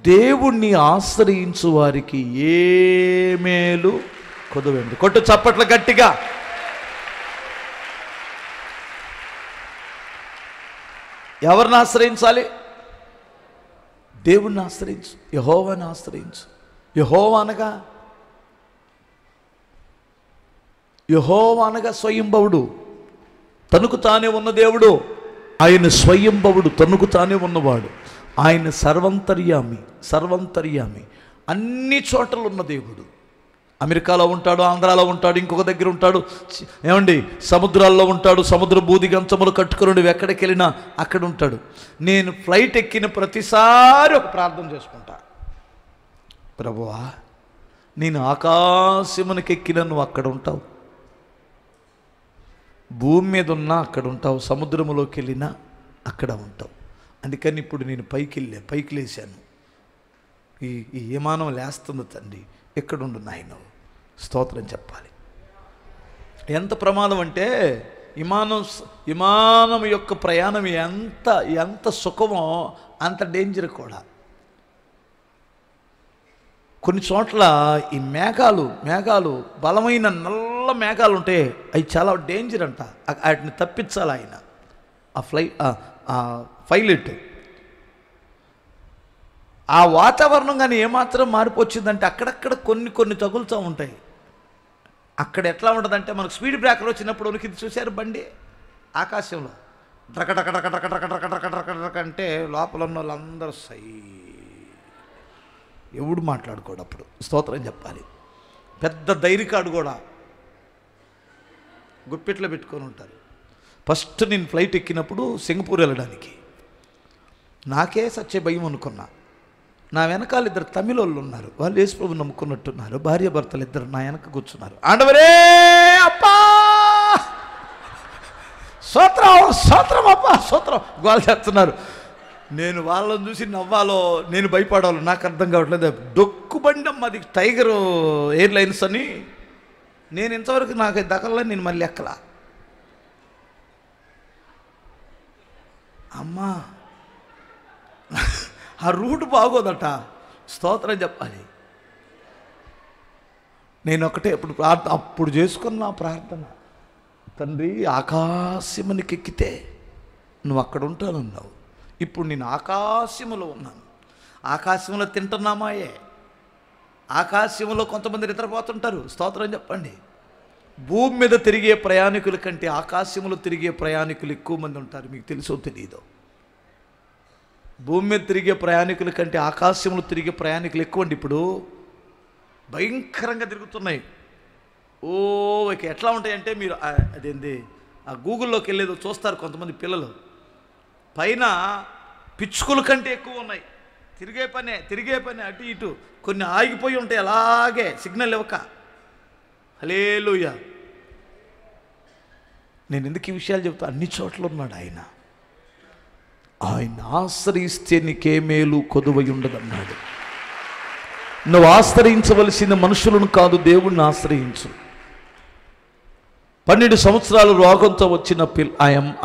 దేవుణ్ణి ఆశ్రయించు వారికి ఏ మేలు కొదువండి. కొట్టు చప్పట్లు గట్టిగా. ఎవరిని ఆశ్రయించాలి? దేవుణ్ణి ఆశ్రయించు, యెహోవాని ఆశ్రయించు. యెహోవా అనగా స్వయంభవుడు, తనకు తానే ఉన్న దేవుడు. ఆయన స్వయంభవుడు, తనకు తానే ఉన్నవాడు. ఆయన సర్వంతర్యామి, అన్ని చోట్ల ఉన్న దేవుడు. అమెరికాలో ఉంటాడు, ఆంధ్రాలో ఉంటాడు, ఇంకొక దగ్గర ఉంటాడు, ఏమండి సముద్రాల్లో ఉంటాడు, సముద్ర బూదిగంచములు కట్టుకుని ఎక్కడికి వెళ్ళినా అక్కడ ఉంటాడు. నేను ఫ్లైట్ ఎక్కిన ప్రతిసారి ఒక ప్రార్థన చేసుకుంటా, ప్రభువా నేను ఆకాశమునికి ఎక్కిన నువ్వు అక్కడ ఉంటావు, భూమి మీద ఉన్నా అక్కడ ఉంటావు, సముద్రములోకి వెళ్ళినా అక్కడ ఉంటావు. అందుకని ఇప్పుడు నేను పైకి లేచాను. ఈ విమానం లేస్తుంది తండ్రి, ఎక్కడుండు నాయన, స్తోత్రం చెప్పాలి. ఎంత ప్రమాదం అంటే విమానం యొక్క ప్రయాణం ఎంత సుఖమో అంత డేంజర్ కూడా. కొన్ని చోట్ల ఈ మేఘాలు బలమైన నల్ల మేఘాలు ఉంటాయి, అవి చాలా డేంజర్ అంట. వాటిని తప్పించాలి ఆయన, ఆ పైలట్. ఆ వాతావరణం కానీ ఏమాత్రం మార్పు వచ్చిందంటే అక్కడక్కడ కొన్ని తగులుతూ ఉంటాయి. అక్కడ ఎట్లా ఉంటుందంటే మనకు స్పీడ్ బ్రేకర్ వచ్చినప్పుడు ఉనికి చూశారు బండి ఆకాశంలో డ్రకటక అంటే లోపల ఉన్న వాళ్ళందరూ ఎవడు మాట్లాడుకోడు అప్పుడు, స్తోత్రం చెప్పాలి. పెద్ద ధైర్యకాడు కూడా గుప్పెట్లో పెట్టుకొని ఉంటారు. ఫస్ట్ నేను ఫ్లైట్ ఎక్కినప్పుడు సింగపూర్ వెళ్ళడానికి నాకే సచ్చే భయం అనుకున్నా. నా వెనకాల 2 తమిళోళ్ళు ఉన్నారు, వాళ్ళు యేసుప్రభుని నమ్ముకున్నట్టున్నారు. భార్యాభర్తలు 2 నా వెనక కూర్చున్నారు. ఆండవరే అప్పా స్తోత్రం అప్పా స్తోత్రం గోల చేస్తున్నారు. నేను వాళ్ళని చూసి నవ్వాలో నేను భయపడాలో నాకు అర్థం కావట్లేదు. డొక్కుబండి అమ్మది టైగర్ ఎయిర్లైన్స్ అని. నేను ఇంతవరకు నాకు దక్కలే, నేను మళ్ళీ ఎక్కలా. అమ్మా ఆ రూట్ బాగోదట, స్తోత్రం చెప్పాలి. నేను ఒకటే అప్పుడు చేసుకున్న ప్రార్థన, తండ్రి ఆకాశమునికి ఎక్కితే నువ్వు అక్కడ ఉంటానన్నావు. ఇప్పుడు నేను ఆకాశములో ఉన్నాను. ఆకాశంలో తింటున్నామాయే, ఆకాశంలో కొంతమంది నిద్రపోతుంటారు, స్తోత్రం చెప్పండి. భూమి మీద తిరిగే ప్రయాణికుల కంటే ఆకాశంలో తిరిగే ప్రయాణికులు ఎక్కువ మంది ఉంటారు. మీకు తెలుసో తెలియదో? భూమి మీద తిరిగే ప్రయాణికుల కంటే ఆకాశంలో తిరిగే ప్రయాణికులు ఎక్కువ అండి. ఇప్పుడు భయంకరంగా తిరుగుతున్నాయి. ఎట్లా ఉంటాయంటే మీరు అదేంది ఆ గూగుల్లోకి వెళ్ళేదో చూస్తారు కొంతమంది పిల్లలు, పైన పిచ్చుకల కంటే ఎక్కువ ఉన్నాయి. తిరిగే పనే అటు ఇటు. కొన్ని ఆగిపోయి ఉంటాయి అలాగే సిగ్నల్ ఇవ్వక. హల్లెలూయా. నేను ఎందుకు ఈ విషయాలు చెప్తా? అన్ని చోట్ల ఉన్నాడు ఆయన. ఆయన ఆశ్రయిస్తే నీకే మేలు కొదువై ఉండదన్నాడు. నువ్వు ఆశ్రయించవలసిన మనుషులను కాదు, దేవుణ్ణి ఆశ్రయించు. 12 సంవత్సరాలు రోగంతో వచ్చిన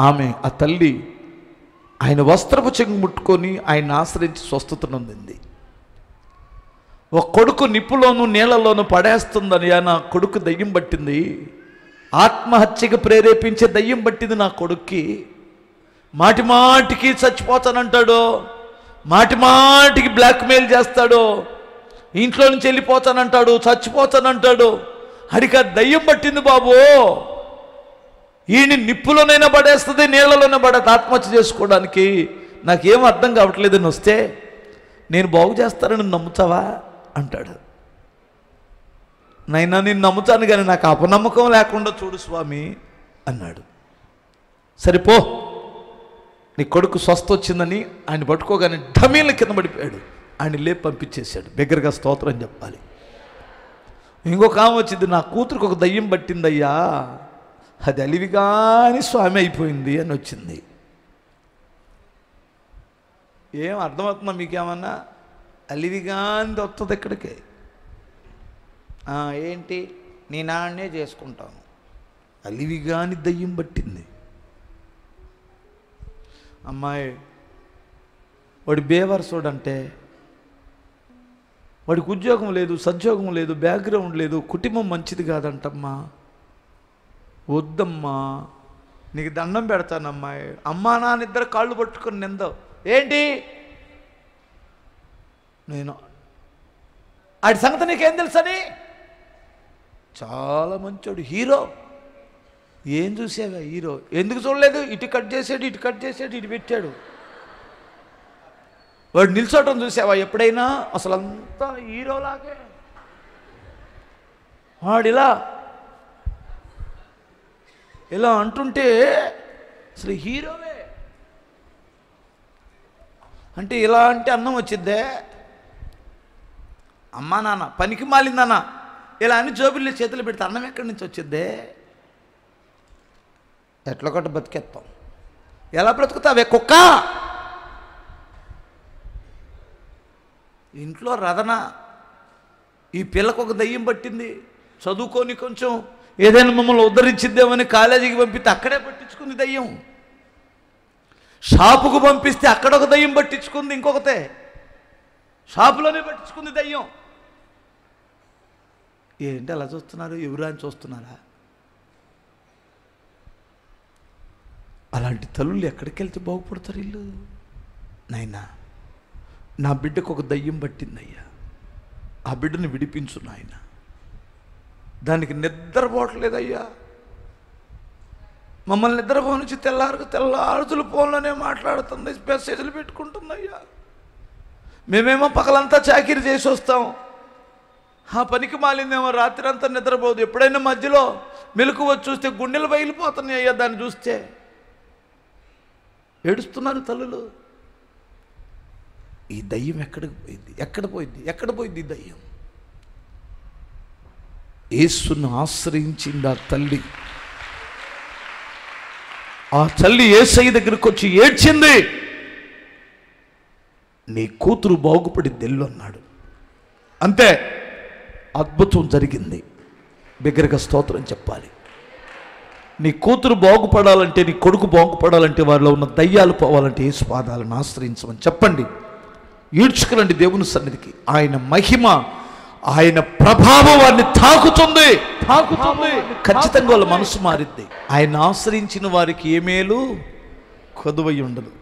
ఆమె ఆ తల్లి ఆయన వస్త్రపు చెంగు ముట్టుకొని ఆయన ఆశ్రయించి స్వస్థత నొందింది. ఒక కొడుకు నిప్పులోను నీళ్లలోనూ పడేస్తుందని నా కొడుకు దయ్యం పట్టింది, ఆత్మహత్యకు ప్రేరేపించే దయ్యం పట్టింది నా కొడుక్కి. మాటిమాటికి చచ్చిపోతానంటాడు, మాటిమాటికి బ్లాక్మెయిల్ చేస్తాడు, ఇంట్లో నుంచి వెళ్ళిపోతానంటాడు, చచ్చిపోతానంటాడు. అడిగా దయ్యం పట్టింది బాబు, ఈయన నిప్పులోనైనా పడేస్తుంది, నీళ్ళలోనే పడేది ఆత్మహత్య చేసుకోవడానికి. నాకేం అర్థం కావట్లేదని వస్తే, నేను బాగు చేస్తానని నమ్ముతావా అంటాడు. నైనా నేను నమ్ముతాను కానీ నాకు అపనమ్మకం లేకుండా చూడు స్వామి అన్నాడు. సరిపో, నీ కొడుకు స్వస్థ వచ్చిందని ఆయన పట్టుకోగానే ఢమీల కింద పడిపోయాడు. ఆయన లేపి పంపించేశాడు. బిగ్గరగా స్తోత్రం చెప్పాలి. ఇంకొక ఆమె వచ్చింది, నా కూతురికి ఒక దయ్యం పట్టిందయ్యా, అది అలివిగాని స్వామి అయిపోయింది అని వచ్చింది. ఏం అర్థమవుతుందా మీకేమన్నా? అలివిగాని వస్తుంది ఎక్కడికి? ఏంటి నీ నాన్నే చేసుకుంటాను, అలివిగాని దయ్యం పట్టింది. అమ్మాయి వాడు బేవర్సోడంటే వాడికి ఉద్యోగం లేదు, సద్యోగం లేదు, బ్యాక్గ్రౌండ్ లేదు, కుటుంబం మంచిది కాదంటమ్మా. వద్దమ్మా, నీకు దండం పెడతానమ్మా. అమ్మా నాన్న ఇద్దరు కాళ్ళు పట్టుకొని నిందావు ఏంటి? నేను ఆడి సంగతి నీకేం తెలుసని? చాలా మంచోడు, హీరో. ఏం చూసావా హీరో? ఎందుకు చూడలేదు? ఇటు కట్ చేసాడు, ఇటు కట్ చేసాడు, ఇటు పెట్టాడు. వాడు నిల్చోటం చూసావా ఎప్పుడైనా? అసలు అంతా హీరోలాగే. వాడిలా ఇలా అంటుంటే అసలు హీరోవే. అంటే ఇలా అంటే అన్నం వచ్చిద్దే? అమ్మా నాన్న పనికి మాలిందన్న ఇలా అని జోబుల్ని చేతులు పెడితే అన్నం ఎక్కడి నుంచి వచ్చిద్దే? ఎట్లొకటి బతికేస్తాం. ఎలా బ్రతుకుతావే కుక్క? ఇంట్లో రదన. ఈ పిల్లకు ఒక దయ్యం పట్టింది, చదువుకొని కొంచెం ఏదైనా మమ్మల్ని ఉద్ధరించిద్దామని కాలేజీకి పంపిస్తే అక్కడే పట్టించుకుంది దయ్యం. షాపుకు పంపిస్తే అక్కడ ఒక దయ్యం పట్టించుకుంది, ఇంకొకతే షాపులోనే పట్టించుకుంది దయ్యం. ఏంటి అలా చూస్తున్నారు? ఎవరు అని చూస్తున్నారా? అలాంటి తల్లులు ఎక్కడికి వెళ్తే బాగుపడతారు వీళ్ళు? నాయనా, నా బిడ్డకు ఒక దయ్యం పట్టిందయ్యా, ఆ బిడ్డను విడిపించు నాయన. దానికి నిద్రపోవట్లేదయ్యా. మమ్మల్ని నిద్రపోనిచ్చి తెల్లారుతులు ఫోన్లోనే మాట్లాడుతుంది, మెసేజ్లు పెట్టుకుంటుందయ్యా. మేమేమో పగలంతా చాకిరీ చేసి వస్తాం. ఆ పనికి మాలిందేమో రాత్రి అంతా నిద్రపోదు. ఎప్పుడైనా మధ్యలో మెలకు వచ్చి చూస్తే గుండెలు బయలిపోతున్నాయి అయ్యా. దాన్ని చూస్తే ఏడుస్తున్నారు తల్లులు. ఈ దయ్యం ఎక్కడికి పోయింది? ఎక్కడ పోయింది ఈ దయ్యం? యేసును ఆశ్రయించింది ఆ తల్లి. ఆ తల్లి యేసయ్య దగ్గరికి వచ్చి ఏడ్చింది. నీ కూతురు బాగుపడింది ఎల్లు అన్నాడు. అంతే, అద్భుతం జరిగింది. బిగ్గరగా స్తోత్రం చెప్పాలి. నీ కూతురు బాగుపడాలంటే, నీ కొడుకు బాగుపడాలంటే, వారిలో ఉన్న దయ్యాలు పోవాలంటే యేసు పాదాలను ఆశ్రయించమని చెప్పండి. ఈడ్చుకురండి దేవుని సన్నిధికి. ఆయన మహిమ, ఆయన ప్రభావం వారిని తాకుతుంది. ఖచ్చితంగా వాళ్ళ మనసు మారిద్ది. ఆయన ఆశ్రయించిన వారికి ఏ మేలు కొదువై ఉండదు.